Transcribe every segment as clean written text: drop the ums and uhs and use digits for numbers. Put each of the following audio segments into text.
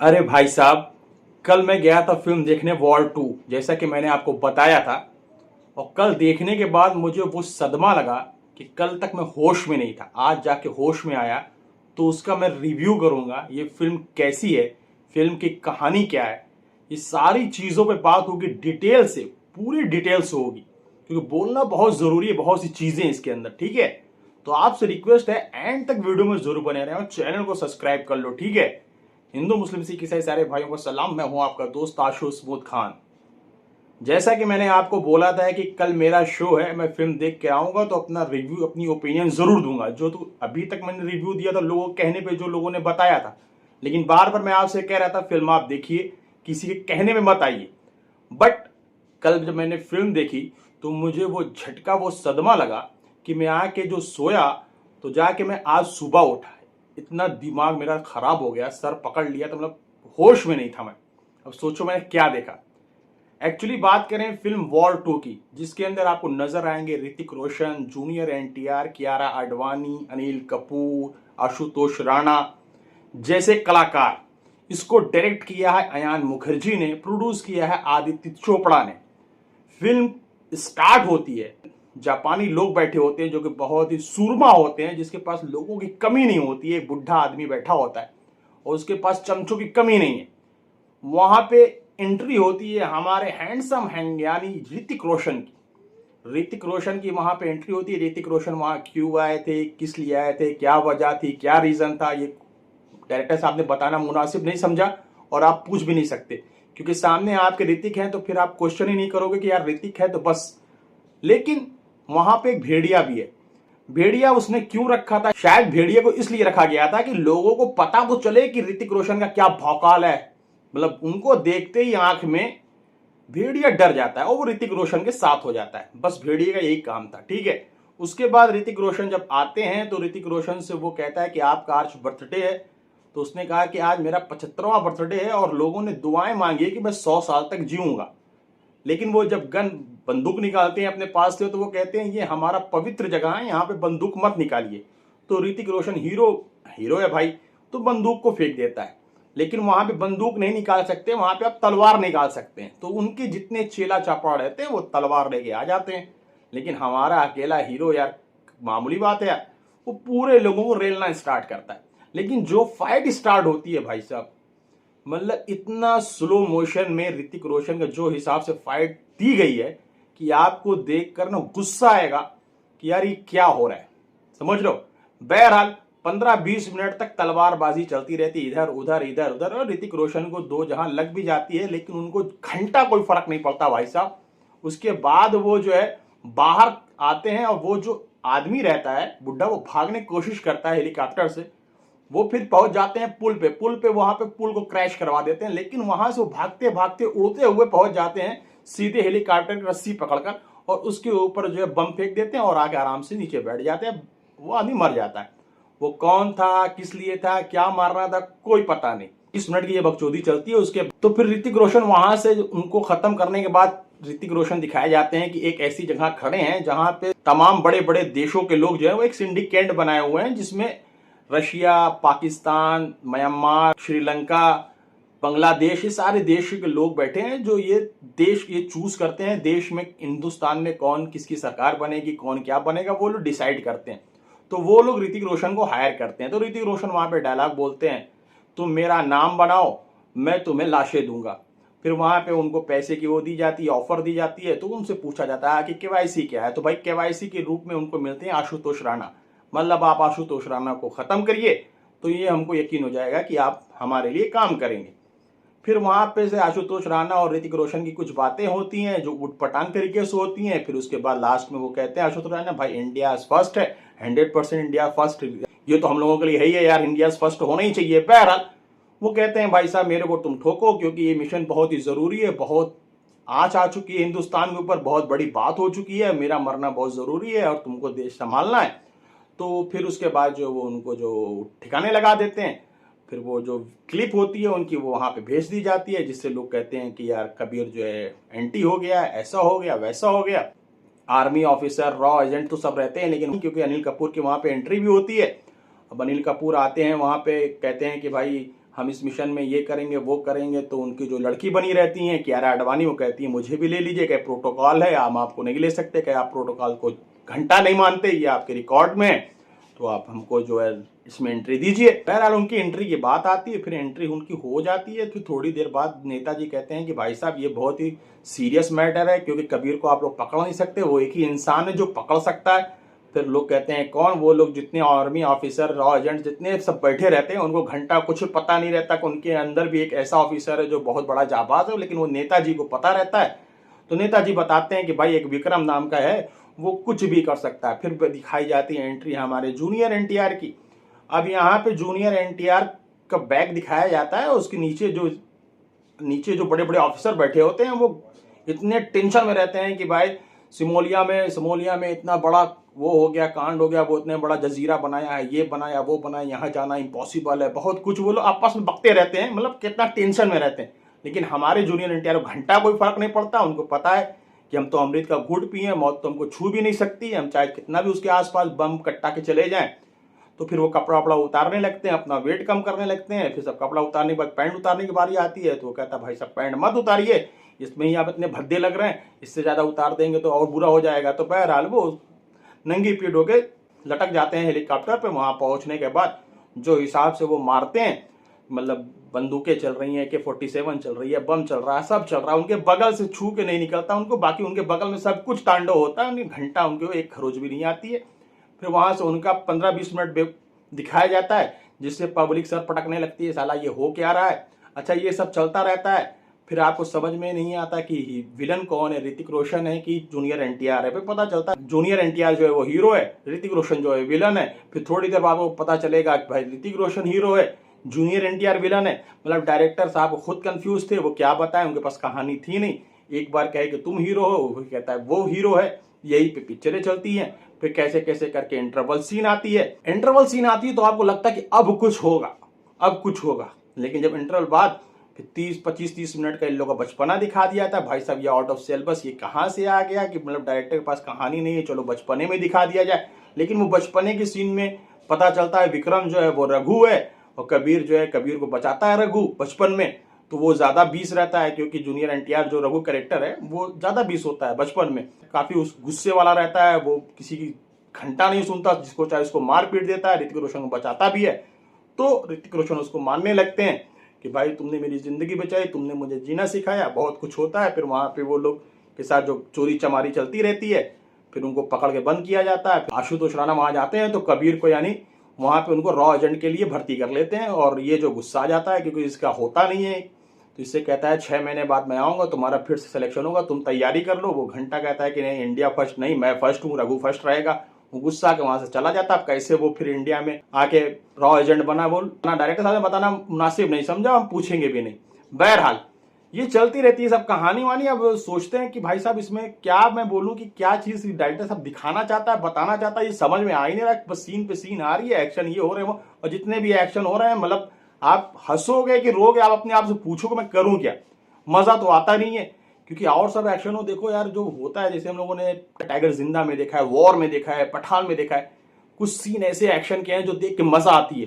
अरे भाई साहब, कल मैं गया था फिल्म देखने वॉर 2, जैसा कि मैंने आपको बताया था। और कल देखने के बाद मुझे वो सदमा लगा कि कल तक मैं होश में नहीं था, आज जाके होश में आया। तो उसका मैं रिव्यू करूंगा, ये फिल्म कैसी है, फिल्म की कहानी क्या है, ये सारी चीज़ों पे बात होगी डिटेल से, पूरी डिटेल से होगी। क्योंकि बोलना बहुत ज़रूरी है, बहुत सी चीज़ें इसके अंदर, ठीक है। तो आपसे रिक्वेस्ट है, एंड तक वीडियो में जरूर बने रहें और चैनल को सब्सक्राइब कर लो, ठीक है। हिंदू मुस्लिम सिख ईसाई सारे भाइयों को सलाम। मैं हूं आपका दोस्त आशु स्मूथ खान। जैसा कि मैंने आपको बोला था कि कल मेरा शो है, मैं फिल्म देख के आऊंगा तो अपना रिव्यू, अपनी ओपिनियन जरूर दूंगा। जो तो अभी तक मैंने रिव्यू दिया था लोगों के कहने पे, जो लोगों ने बताया था। लेकिन बार बार मैं आपसे कह रहा था फिल्म आप देखिए, किसी के कहने में मत आइए। बट कल जब मैंने फिल्म देखी तो मुझे वो झटका, वो सदमा लगा कि मैं आके जो सोया, तो जाके मैं आज सुबह उठा, इतना दिमाग मेरा खराब हो गया, सर पकड़ लिया, तो मतलब होश में नहीं था मैं। अब सोचो मैंने क्या देखा। एक्चुअली बात करें फिल्म वॉर 2 की, जिसके अंदर आपको नजर आएंगे ऋतिक रोशन, जूनियर एनटीआर, कियारा आडवाणी, अनिल कपूर, आशुतोष राणा जैसे कलाकार। इसको डायरेक्ट किया है अयान मुखर्जी ने, प्रोड्यूस किया है आदित्य चोपड़ा ने। फिल्म स्टार्ट होती है, जापानी लोग बैठे होते हैं जो कि बहुत ही सूरमा होते हैं, जिसके पास लोगों की कमी नहीं होती है। एक बुढ़ा आदमी बैठा होता है और उसके पास चमचों की कमी नहीं है। वहां पे एंट्री होती है हमारे हैंडसम हैंग यानी ऋतिक रोशन की। ऋतिक रोशन की वहां पे एंट्री होती है। ऋतिक रोशन वहां क्यों आए थे, किस लिए आए थे, क्या वजह थी, क्या रीजन था, ये डायरेक्टर साहब ने बताना मुनासिब नहीं समझा। और आप पूछ भी नहीं सकते, क्योंकि सामने आपके ऋतिक हैं, तो फिर आप क्वेश्चन ही नहीं करोगे कि यार ऋतिक है तो बस। लेकिन वहां पे एक भेड़िया भी है। भेड़िया उसने क्यों रखा था? शायद भेड़िया को इसलिए रखा गया था कि लोगों को पता तो चले कि ऋतिक रोशन का क्या भौकाल है। मतलब उनको देखते ही आंख में भेड़िया डर जाता है और वो ऋतिक रोशन के साथ हो जाता है। बस भेड़िया का यही काम था, ठीक है। उसके बाद ऋतिक रोशन जब आते हैं तो ऋतिक रोशन से वो कहता है कि आपका आज बर्थडे है। तो उसने कहा कि आज मेरा 75वां बर्थडे है और लोगों ने दुआएं मांगी है कि मैं 100 साल तक जीऊंगा। लेकिन वो जब गन बंदूक निकालते हैं अपने पास से, तो वो कहते हैं ये हमारा पवित्र जगह है, यहाँ पे बंदूक मत निकालिए। तो ऋतिक रोशन हीरो हीरो है भाई, तो बंदूक को फेंक देता है। लेकिन वहां पे बंदूक नहीं निकाल सकते, वहां पे आप तलवार निकाल सकते हैं। तो उनके जितने चेला चापा रहते हैं वो तलवार लेके आ जाते हैं। लेकिन हमारा अकेला हीरो यार, मामूली बात है यार, वो पूरे लोगों को रेलना स्टार्ट करता है। लेकिन जो फाइट स्टार्ट होती है भाई साहब, मतलब इतना स्लो मोशन में ऋतिक रोशन का जो हिसाब से फाइट दी गई है कि आपको देखकर ना गुस्सा आएगा कि यार ये क्या हो रहा है, समझ लो। बहरहाल 15-20 मिनट तक तलवारबाजी चलती रहती, इधर उधर इधर उधर, और ऋतिक रोशन को दो जहां लग भी जाती है, लेकिन उनको घंटा कोई फर्क नहीं पड़ता भाई साहब। उसके बाद वो जो है बाहर आते हैं और वो जो आदमी रहता है बुढ़ा, वो भागने की कोशिश करता है हेलीकॉप्टर से। वो फिर पहुंच जाते हैं पुल पे वहां पे पुल को क्रैश करवा देते हैं। लेकिन वहां से वो भागते भागते उड़ते हुए पहुंच जाते हैं सीधे हेलीकॉप्टर की रस्सी पकड़कर, और उसके ऊपर जो है बम फेंक देते हैं और आके आराम से नीचे बैठ जाते हैं। वो आदमी मर जाता है। वो कौन था, किस लिए था, क्या मारना था, कोई पता नहीं। 20 मिनट की ये बकचोदी चलती है। उसके तो फिर ऋतिक रोशन वहां से उनको खत्म करने के बाद ऋतिक रोशन दिखाए जाते हैं कि एक ऐसी जगह खड़े हैं जहां पे तमाम बड़े बड़े देशों के लोग जो है वो एक सिंडिकेट बनाए हुए हैं, जिसमें रशिया, पाकिस्तान, म्यांमार, श्रीलंका, बांग्लादेश, ये सारे देश के लोग बैठे हैं जो ये देश ये चूज करते हैं। देश में, हिंदुस्तान में कौन किसकी सरकार बनेगी, कौन क्या बनेगा, वो लोग डिसाइड करते हैं। तो वो लोग ऋतिक रोशन को हायर करते हैं। तो ऋतिक रोशन वहां पे डायलॉग बोलते हैं, तुम मेरा नाम बनाओ, मैं तुम्हें लाशें दूंगा। फिर वहां पे उनको पैसे की वो दी जाती है, ऑफर दी जाती है। तो उनसे पूछा जाता है कि केवाईसी क्या है। तो भाई केवाईसी के रूप में उनको मिलते हैं आशुतोष राणा। मतलब आप आशुतोष राणा को खत्म करिए तो ये हमको यकीन हो जाएगा कि आप हमारे लिए काम करेंगे। फिर वहां पे से आशुतोष राणा और ऋतिक रोशन की कुछ बातें होती हैं जो उटपटांग तरीके से होती हैं। फिर उसके बाद लास्ट में वो कहते हैं आशुतोष राणा, भाई इंडिया फर्स्ट है, 100% इंडिया फर्स्ट, ये तो हम लोगों के लिए है ही है यार, इंडिया फर्स्ट होना ही चाहिए। बहरहाल वो कहते हैं भाई साहब मेरे को तुम ठोको, क्योंकि ये मिशन बहुत ही जरूरी है, बहुत आंच आ चुकी है हिंदुस्तान के ऊपर, बहुत बड़ी बात हो चुकी है, मेरा मरना बहुत जरूरी है और तुमको देश संभालना है। तो फिर उसके बाद जो वो उनको जो ठिकाने लगा देते हैं। फिर वो जो क्लिप होती है उनकी वो वहां पे भेज दी जाती है, जिससे लोग कहते हैं कि यार कबीर जो है एंटी हो गया, ऐसा हो गया, वैसा हो गया। आर्मी ऑफिसर, रॉ एजेंट तो सब रहते हैं, लेकिन क्योंकि अनिल कपूर की वहां पे एंट्री भी होती है। अब अनिल कपूर आते हैं वहां पे, कहते हैं कि भाई हम इस मिशन में ये करेंगे वो करेंगे, तो उनकी जो लड़की बनी रहती हैं कियारा आडवाणी, वो कहती है मुझे भी ले लीजिए, क्या प्रोटोकॉल है, हम आपको नहीं ले सकते, क्या आप प्रोटोकॉल को घंटा नहीं मानते, ये आपके रिकॉर्ड में है, तो आप हमको जो है इसमें एंट्री दीजिए। बहरहाल उनकी एंट्री की बात आती है, फिर एंट्री उनकी हो जाती है। फिर थोड़ी देर बाद नेताजी कहते हैं कि भाई साहब ये बहुत ही सीरियस मैटर है, क्योंकि कबीर को आप लोग पकड़ नहीं सकते, वो एक ही इंसान है जो पकड़ सकता है। फिर लोग कहते हैं कौन? वो लोग जितने आर्मी ऑफिसर, रॉ एजेंट जितने सब बैठे रहते हैं, उनको घंटा कुछ पता नहीं रहता कि उनके अंदर भी एक ऐसा ऑफिसर है जो बहुत बड़ा जाबाज है, लेकिन वो नेताजी को पता रहता है। तो नेताजी बताते हैं कि भाई एक विक्रम नाम का है, वो कुछ भी कर सकता है। फिर दिखाई जाती है एंट्री हमारे जूनियर एनटीआर की। अब यहाँ पे जूनियर एनटीआर का बैग दिखाया जाता है, उसके नीचे जो बड़े बड़े ऑफिसर बैठे होते हैं, वो इतने टेंशन में रहते हैं कि भाई सिमोलिया में इतना बड़ा वो हो गया, कांड हो गया, वो इतने बड़ा जजीरा बनाया है, ये बनाया वो बनाया, यहाँ जाना इम्पॉसिबल है, बहुत कुछ वो लोग आपस में बकते रहते हैं, मतलब कितना टेंशन में रहते हैं। लेकिन हमारे जूनियर एनटीआर को घंटा कोई फर्क नहीं पड़ता, उनको पता है कि हम तो अमृत का घूंट पिए, मौत तो हमको छू भी नहीं सकती, हम चाहे कितना भी उसके आसपास बम कट्टा के चले जाएं। तो फिर वो कपड़ा वपड़ा उतारने लगते हैं, अपना वेट कम करने लगते हैं। फिर सब कपड़ा उतारने के बाद पैंट उतारने की बारी आती है, तो वो कहता है भाई सब पैंट मत उतारिए, इसमें ही आप इतने भद्दे लग रहे हैं, इससे ज़्यादा उतार देंगे तो और बुरा हो जाएगा। तो बहरहाल वो नंगी पीठ होके लटक जाते हैं हेलीकॉप्टर पे। वहां पहुंचने के बाद जो हिसाब से वो मारते हैं, मतलब बंदूकें चल रही हैं, AK-47 चल रही है, बम चल रहा है, सब चल रहा है, उनके बगल से छू के नहीं निकलता उनको, बाकी उनके बगल में सब कुछ तांडव होता है, उनकी घंटा उनको एक खरोच भी नहीं आती है। फिर वहां से उनका 15-20 मिनट दिखाया जाता है, जिससे पब्लिक सर पटकने लगती है, साला ये हो क्या रहा है। अच्छा, ये सब चलता रहता है। फिर आपको समझ में नहीं आता कि विलन कौन है, ऋतिक रोशन है कि जूनियर एनटीआर है। फिर पता चलता है जूनियर एनटीआर जो है वो हीरो है, ऋतिक रोशन जो है विलन है। फिर थोड़ी देर बाद वो पता चलेगा कि भाई ऋतिक रोशन हीरो है, जूनियर एनटीआर विलन है। मतलब डायरेक्टर साहब खुद कंफ्यूज थे, वो क्या बताएं, उनके पास कहानी थी नहीं। एक बार कहे कि तुम हीरो हो, वो कहता है वो हीरो है, यही पे पिक्चरें चलती हैं। फिर कैसे कैसे करके इंटरवल सीन आती है। इंटरवल सीन आती है तो आपको लगता है कि अब कुछ होगा, अब कुछ होगा, लेकिन जब इंटरवल बाद फिर 25-30 मिनट का इन लोगों का बचपना दिखा दिया था। भाई साहब ये आउट ऑफ सिलेबस, ये कहाँ से आ गया कि मतलब डायरेक्टर के पास कहानी नहीं है, चलो बचपने में दिखा दिया जाए। लेकिन वो बचपने के सीन में पता चलता है विक्रम जो है वो रघु है, और कबीर जो है कबीर को बचाता है रघु बचपन में। तो वो ज्यादा 20 रहता है, क्योंकि जूनियर एनटीआर जो रघु कैरेक्टर है वो ज्यादा 20 होता है बचपन में, काफी उस गुस्से वाला रहता है, वो किसी की घंटा नहीं सुनता, जिसको चाहे उसको मार पीट देता है, ऋतिक रोशन को बचाता भी है। तो ऋतिक रोशन उसको मानने लगते हैं कि भाई तुमने मेरी जिंदगी बचाई, तुमने मुझे जीना सिखाया, बहुत कुछ होता है। फिर वहां पे वो लोग के साथ जो चोरी चमारी चलती रहती है, फिर उनको पकड़ के बंद किया जाता है। आशुतोष राणा वहां जाते हैं तो कबीर को यानी वहां पे उनको रॉ एजेंट के लिए भर्ती कर लेते हैं। और ये जो गुस्सा आ जाता है क्योंकि इसका होता नहीं है, तो इससे कहता है 6 महीने बाद मैं आऊंगा, तुम्हारा फिर से सिलेक्शन होगा, तुम तैयारी कर लो। वो घंटा कहता है कि नहीं, इंडिया फर्स्ट नहीं, मैं फर्स्ट हूँ, रघु फर्स्ट रहेगा। वो गुस्सा के वहां से चला जाता। अब कैसे वो फिर इंडिया में आके रॉ एजेंट बना, बोल ना डायरेक्टर साहब ने बताना मुनासिब नहीं समझा, हम पूछेंगे भी नहीं। बहरहाल ये चलती रहती है सब कहानी वानी। अब सोचते हैं कि भाई साहब इसमें क्या मैं बोलूं कि क्या चीज डायरेक्टर साहब दिखाना चाहता है, बताना चाहता है, ये समझ में आ ही नहीं रहा। बस सीन पे सीन आ रही है, एक्शन ये हो रहे हैं वो, और जितने भी एक्शन हो रहे हैं मतलब आप हंसोगे कि रोगे, आप अपने आप से पूछोगे मैं करूं क्या। मजा तो आता नहीं है, क्योंकि और सब एक्शन हो देखो यार जो होता है, जैसे हम लोगों ने टाइगर जिंदा में देखा है, वॉर में देखा है, पठान में देखा है, कुछ सीन ऐसे एक्शन के हैं जो देख के मजा आती है,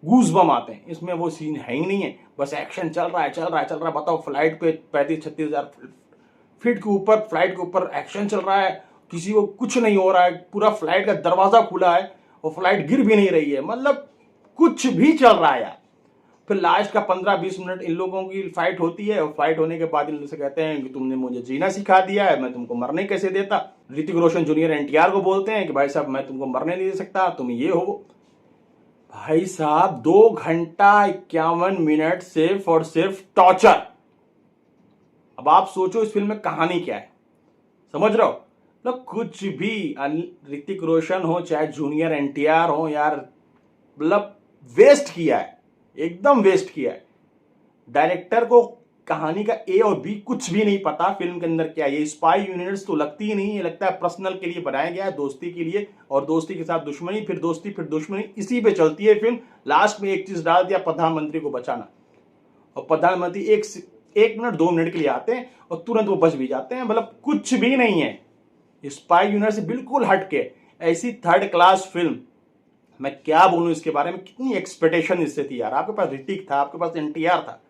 गूज बम आते हैं। इसमें वो सीन है ही नहीं है, बस एक्शन चल रहा है। बताओ फ्लाइट पे 35-36 हजार फीट के ऊपर, फ्लाइट के ऊपर एक्शन चल रहा है, किसी को कुछ नहीं हो रहा है, पूरा फ्लाइट का दरवाजा खुला है और फ्लाइट गिर भी नहीं रही है, मतलब कुछ भी चल रहा है यार। फिर लास्ट का 15-20 मिनट इन लोगों की फाइट होती है, और फाइट होने के बाद इन लोग से कहते हैं कि तुमने मुझे जीना सिखा दिया है, मैं तुमको मरने कैसे देता। ऋतिक रोशन जूनियर एनटीआर को बोलते हैं कि भाई साहब मैं तुमको मरने नहीं दे सकता, तुम ये हो। भाई साहब 2 घंटा 51 मिनट सिर्फ और सिर्फ टॉर्चर। अब आप सोचो इस फिल्म में कहानी क्या है, समझ रहे हो? मतलब कुछ भी, ऋतिक रोशन हो चाहे जूनियर एनटीआर हो यार, मतलब वेस्ट किया है, एकदम वेस्ट किया है। डायरेक्टर को कहानी का ए और बी कुछ भी नहीं पता फिल्म के अंदर क्या है। ये स्पाई यूनिट्स तो लगती ही नहीं, ये लगता है पर्सनल के लिए बनाया गया है, दोस्ती के लिए, और दोस्ती के साथ दुश्मनी, फिर दोस्ती फिर दुश्मनी, इसी पे चलती है फिल्म। लास्ट में एक चीज डाल दिया, प्रधानमंत्री को बचाना, और प्रधानमंत्री 1 मिनट 2 मिनट के लिए आते हैं और तुरंत वो बच भी जाते हैं। मतलब कुछ भी नहीं है, स्पाई यूनिट से बिल्कुल हटके ऐसी थर्ड क्लास फिल्म मैं क्या बोलूं इसके बारे में, कितनी एक्सपेक्टेशन इससे थी यार। आपके पास ऋतिक था, आपके पास एनटीआर था,